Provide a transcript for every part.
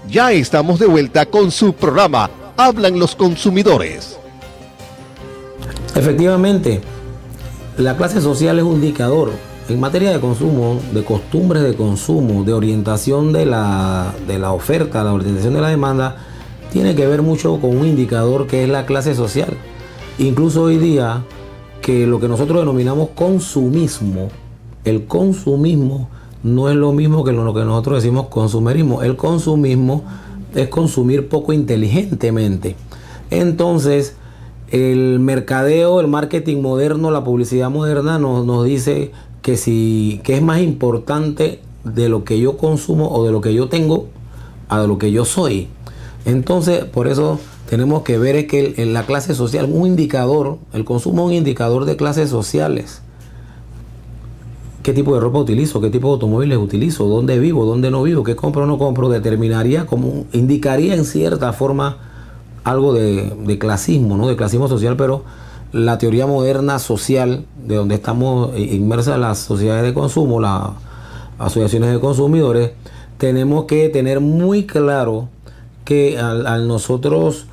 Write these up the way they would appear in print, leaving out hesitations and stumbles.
Ya estamos de vuelta con su programa Hablan los Consumidores. Efectivamente, la clase social es un indicador en materia de consumo, de costumbres de consumo, de orientación de la oferta, la orientación de la demanda. Tiene que ver mucho con un indicador que es la clase social. Incluso hoy día, que lo que nosotros denominamos consumismo, el consumismo no es lo mismo que lo que nosotros decimos consumerismo. El consumismo es consumir poco inteligentemente. Entonces, el mercadeo, el marketing moderno, la publicidad moderna nos dice que es más importante de lo que yo consumo o de lo que yo tengo a de lo que yo soy. Entonces, por eso tenemos que ver es que en la clase social, un indicador, el consumo es un indicador de clases sociales. ¿Qué tipo de ropa utilizo? ¿Qué tipo de automóviles utilizo? ¿Dónde vivo? ¿Dónde no vivo? ¿Qué compro o no compro? Determinaría, indicaría en cierta forma algo de clasismo, ¿no? De clasismo social, pero la teoría moderna social, de donde estamos inmersas las sociedades de consumo, las asociaciones de consumidores, tenemos que tener muy claro que al nosotros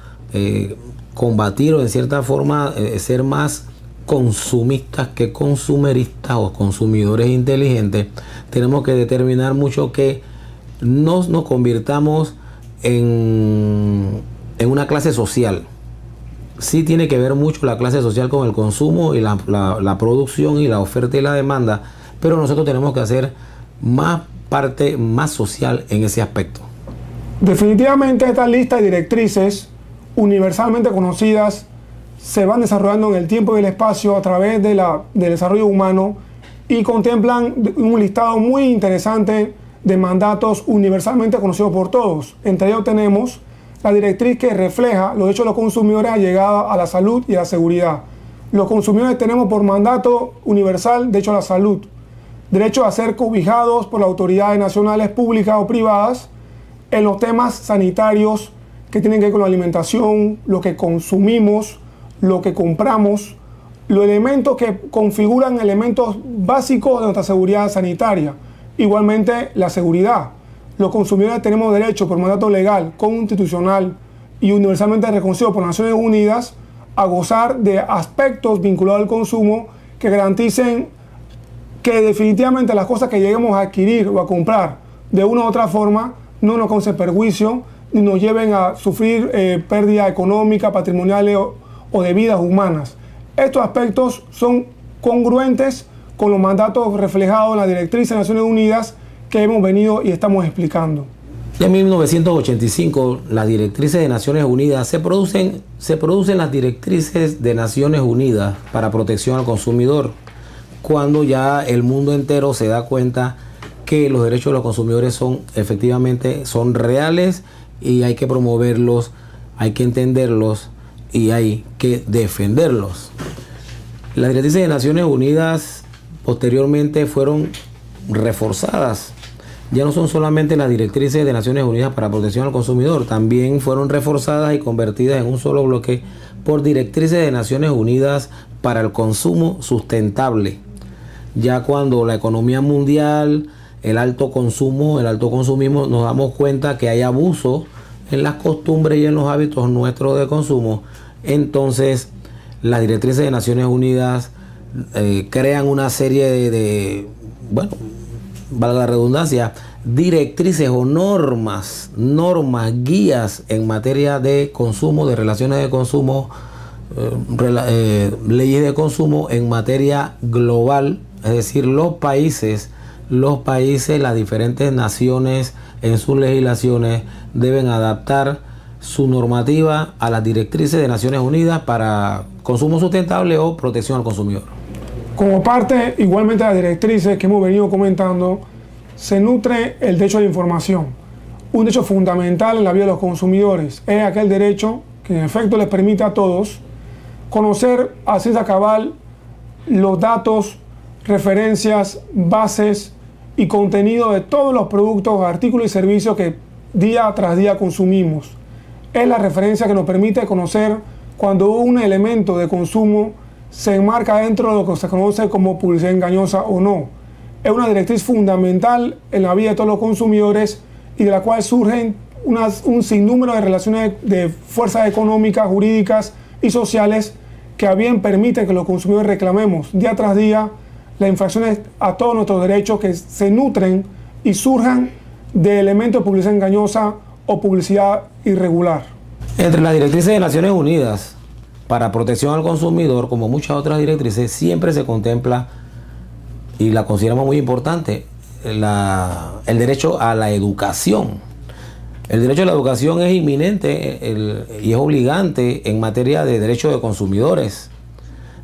combatir o en cierta forma ser más consumistas que consumeristas o consumidores inteligentes, tenemos que determinar mucho que nos convirtamos en una clase social. Sí tiene que ver mucho la clase social con el consumo y la producción y la oferta y la demanda, pero nosotros tenemos que hacer más parte más social en ese aspecto. Definitivamente esta lista de directrices universalmente conocidas se van desarrollando en el tiempo y el espacio a través del desarrollo humano y contemplan un listado muy interesante de mandatos universalmente conocidos por todos. Entre ellos tenemos la directriz que refleja los derechos de los consumidores allegada a la salud y a la seguridad. Los consumidores tenemos por mandato universal derecho a la salud, derecho a ser cobijados por las autoridades nacionales públicas o privadas en los temas sanitarios que tienen que ver con la alimentación, lo que consumimos, lo que compramos, los elementos que configuran elementos básicos de nuestra seguridad sanitaria. Igualmente la seguridad. Los consumidores tenemos derecho por mandato legal, constitucional y universalmente reconocido por Naciones Unidas a gozar de aspectos vinculados al consumo que garanticen que definitivamente las cosas que lleguemos a adquirir o a comprar de una u otra forma no nos causen perjuicio ni nos lleven a sufrir pérdida económica, patrimoniales o de vidas humanas. Estos aspectos son congruentes con los mandatos reflejados en la directriz de Naciones Unidas que hemos venido y estamos explicando. En 1985, las directrices de Naciones Unidas se producen las directrices de Naciones Unidas para protección al consumidor, cuando ya el mundo entero se da cuenta que los derechos de los consumidores efectivamente son reales y hay que promoverlos, hay que entenderlos y hay que defenderlos. Las directrices de Naciones Unidas posteriormente fueron reforzadas. Ya no son solamente las directrices de Naciones Unidas para protección al consumidor, también fueron reforzadas y convertidas en un solo bloque por directrices de Naciones Unidas para el consumo sustentable. Ya cuando la economía mundial, el alto consumismo, nos damos cuenta que hay abuso en las costumbres y en los hábitos nuestros de consumo, entonces las directrices de Naciones Unidas crean una serie valga la redundancia, directrices o normas, guías en materia de consumo, de relaciones de consumo, leyes de consumo en materia global, es decir, los países, las diferentes naciones en sus legislaciones deben adaptar su normativa a las directrices de Naciones Unidas para consumo sustentable o protección al consumidor. Como parte igualmente de las directrices que hemos venido comentando, se nutre el derecho a la información, un derecho fundamental en la vida de los consumidores. Es aquel derecho que en efecto les permite a todos conocer a ciencia cabal los datos, referencias, bases y contenido de todos los productos, artículos y servicios que día tras día consumimos. Es la referencia que nos permite conocer cuando un elemento de consumo se enmarca dentro de lo que se conoce como publicidad engañosa o no. Es una directriz fundamental en la vida de todos los consumidores y de la cual surgen un sinnúmero de relaciones de fuerzas económicas, jurídicas y sociales que a bien permiten que los consumidores reclamemos día tras día las infracciones a todos nuestros derechos que se nutren y surjan de elementos de publicidad engañosa o publicidad irregular. Entre las directrices de Naciones Unidas para protección al consumidor, como muchas otras directrices, siempre se contempla, y la consideramos muy importante, el derecho a la educación. El derecho a la educación es inminente y es obligante en materia de derechos de consumidores.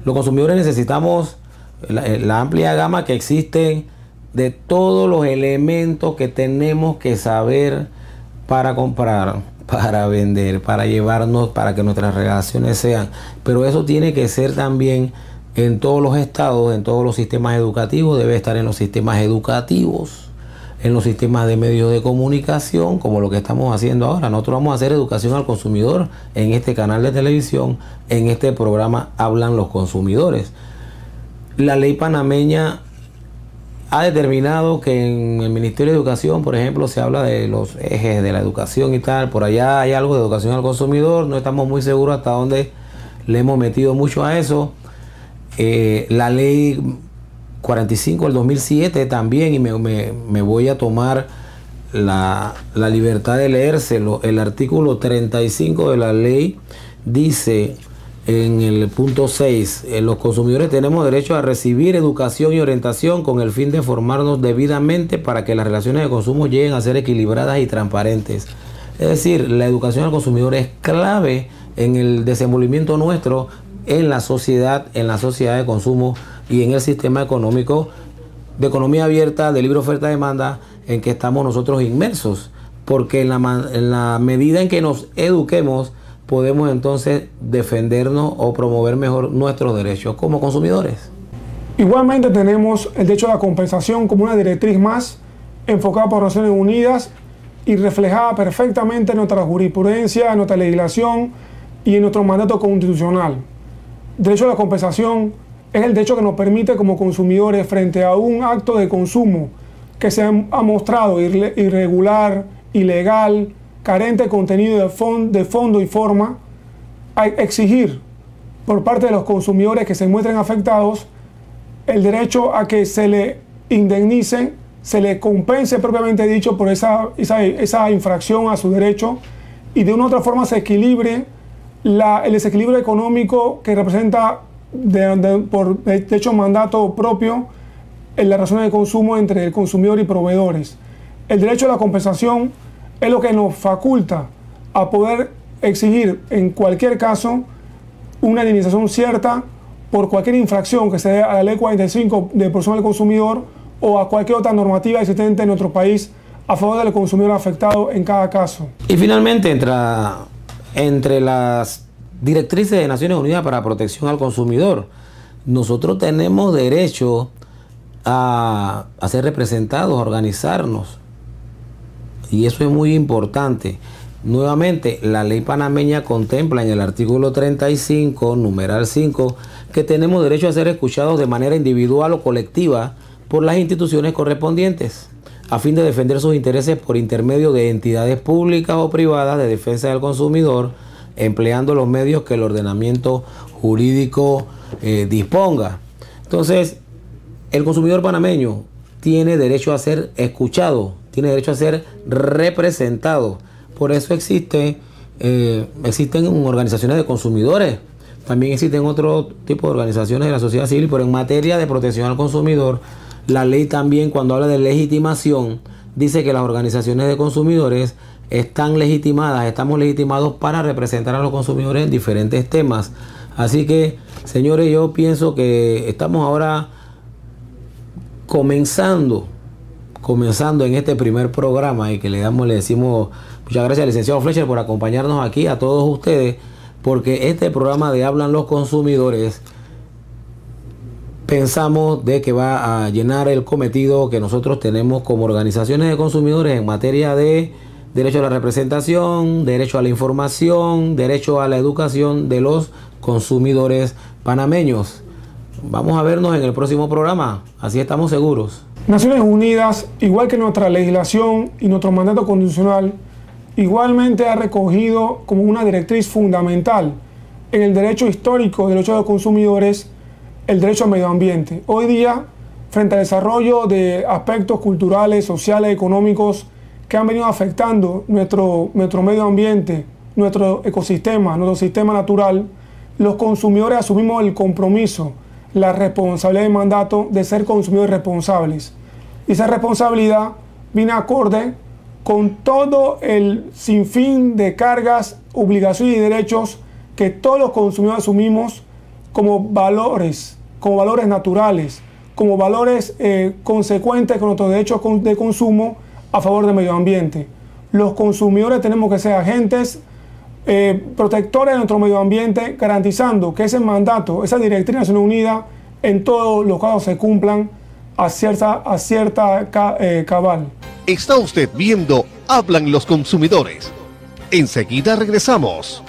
Los consumidores necesitamos la amplia gama que existe de todos los elementos que tenemos que saber para comprar, para vender, para llevarnos, para que nuestras relaciones sean. Pero eso tiene que ser también en todos los estados, en todos los sistemas educativos. Debe estar en los sistemas educativos, en los sistemas de medios de comunicación, como lo que estamos haciendo ahora. Nosotros vamos a hacer educación al consumidor en este canal de televisión, en este programa Hablan los Consumidores. La ley panameña ha determinado que en el Ministerio de Educación, por ejemplo, se habla de los ejes de la educación y tal. Por allá hay algo de educación al consumidor. No estamos muy seguros hasta dónde le hemos metido mucho a eso. La ley 45 del 2007 también, y me voy a tomar la libertad de leérselo. El artículo 35 de la ley dice en el punto 6, los consumidores tenemos derecho a recibir educación y orientación con el fin de formarnos debidamente para que las relaciones de consumo lleguen a ser equilibradas y transparentes. Es decir, la educación al consumidor es clave en el desenvolvimiento nuestro en la sociedad de consumo y en el sistema económico de economía abierta, de libre oferta-demanda, en que estamos nosotros inmersos, porque en la medida en que nos eduquemos, podemos entonces defendernos o promover mejor nuestros derechos como consumidores. Igualmente tenemos el derecho a la compensación como una directriz más enfocada por Naciones Unidas y reflejada perfectamente en nuestra jurisprudencia, en nuestra legislación y en nuestro mandato constitucional. El derecho a la compensación es el derecho que nos permite como consumidores, frente a un acto de consumo que se ha mostrado irregular, ilegal, carente de contenido de fondo y forma, a exigir por parte de los consumidores que se muestren afectados el derecho a que se le indemnice, se le compense propiamente dicho por esa infracción a su derecho, y de una u otra forma se equilibre el desequilibrio económico que representa por de hecho mandato propio en la relación de consumo entre el consumidor y proveedores. El derecho a la compensación es lo que nos faculta a poder exigir en cualquier caso una indemnización cierta por cualquier infracción que se dé a la ley 45 de protección del consumidor o a cualquier otra normativa existente en nuestro país a favor del consumidor afectado en cada caso. Y finalmente, entre las directrices de Naciones Unidas para protección al consumidor, nosotros tenemos derecho a ser representados, a organizarnos. Y eso es muy importante. Nuevamente, la ley panameña contempla en el artículo 35, numeral 5, que tenemos derecho a ser escuchados de manera individual o colectiva por las instituciones correspondientes, a fin de defender sus intereses por intermedio de entidades públicas o privadas de defensa del consumidor, empleando los medios que el ordenamiento jurídico disponga. Entonces, el consumidor panameño tiene derecho a ser escuchado, tiene derecho a ser representado. Por eso existen organizaciones de consumidores, también existen otro tipo de organizaciones de la sociedad civil, pero en materia de protección al consumidor, la ley también, cuando habla de legitimación, dice que las organizaciones de consumidores estamos legitimados para representar a los consumidores en diferentes temas. Así que, señores, yo pienso que estamos ahora comenzando en este primer programa, y que le decimos muchas gracias al licenciado Fletcher por acompañarnos aquí, a todos ustedes, porque este programa de Hablan los Consumidores pensamos de que va a llenar el cometido que nosotros tenemos como organizaciones de consumidores en materia de derecho a la representación, derecho a la información, derecho a la educación de los consumidores panameños. Vamos a vernos en el próximo programa, así estamos seguros. Naciones Unidas, igual que nuestra legislación y nuestro mandato constitucional, igualmente ha recogido como una directriz fundamental en el derecho histórico de los derechos de los consumidores el derecho al medio ambiente. Hoy día, frente al desarrollo de aspectos culturales, sociales, económicos que han venido afectando nuestro medio ambiente, nuestro ecosistema, nuestro sistema natural, los consumidores asumimos el compromiso, la responsabilidad y mandato de ser consumidores responsables. Y esa responsabilidad viene acorde con todo el sinfín de cargas, obligaciones y derechos que todos los consumidores asumimos como valores naturales, como valores consecuentes con nuestros derechos de consumo a favor del medio ambiente. Los consumidores tenemos que ser agentes protectores de nuestro medio ambiente, garantizando que ese mandato, esa directriz de Naciones Unidas, en todos los casos se cumplan a cierta cabal. Está usted viendo Hablan los Consumidores. Enseguida regresamos.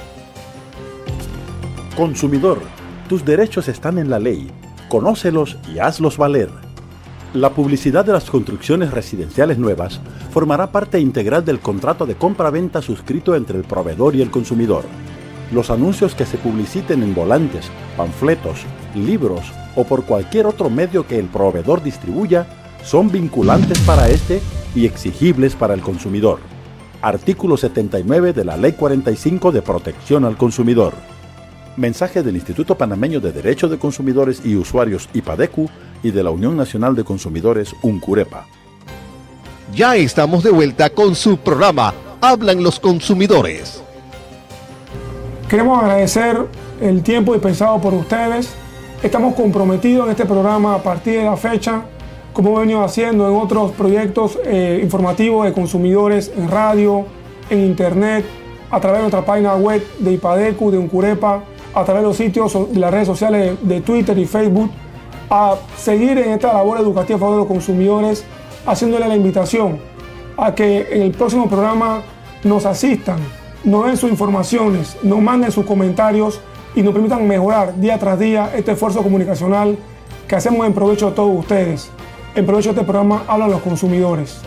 Consumidor, tus derechos están en la ley. Conócelos y hazlos valer. La publicidad de las construcciones residenciales nuevas formará parte integral del contrato de compra-venta suscrito entre el proveedor y el consumidor. Los anuncios que se publiciten en volantes, panfletos, libros o por cualquier otro medio que el proveedor distribuya son vinculantes para este y exigibles para el consumidor. Artículo 79 de la Ley 45 de Protección al Consumidor. Mensaje del Instituto Panameño de Derechos de Consumidores y Usuarios IPADECU y de la Unión Nacional de Consumidores UNCUREPA. Ya estamos de vuelta con su programa Hablan los Consumidores. Queremos agradecer el tiempo dispensado por ustedes. Estamos comprometidos en este programa a partir de la fecha, como hemos venido haciendo en otros proyectos informativos de consumidores en radio, en internet, a través de nuestra página web de IPADECU, de UNCUREPA, a través de los sitios de las redes sociales de Twitter y Facebook, a seguir en esta labor educativa a favor de los consumidores, haciéndole la invitación a que en el próximo programa nos asistan, nos den sus informaciones, nos manden sus comentarios y nos permitan mejorar día tras día este esfuerzo comunicacional que hacemos en provecho de todos ustedes, en provecho de este programa Hablan los Consumidores.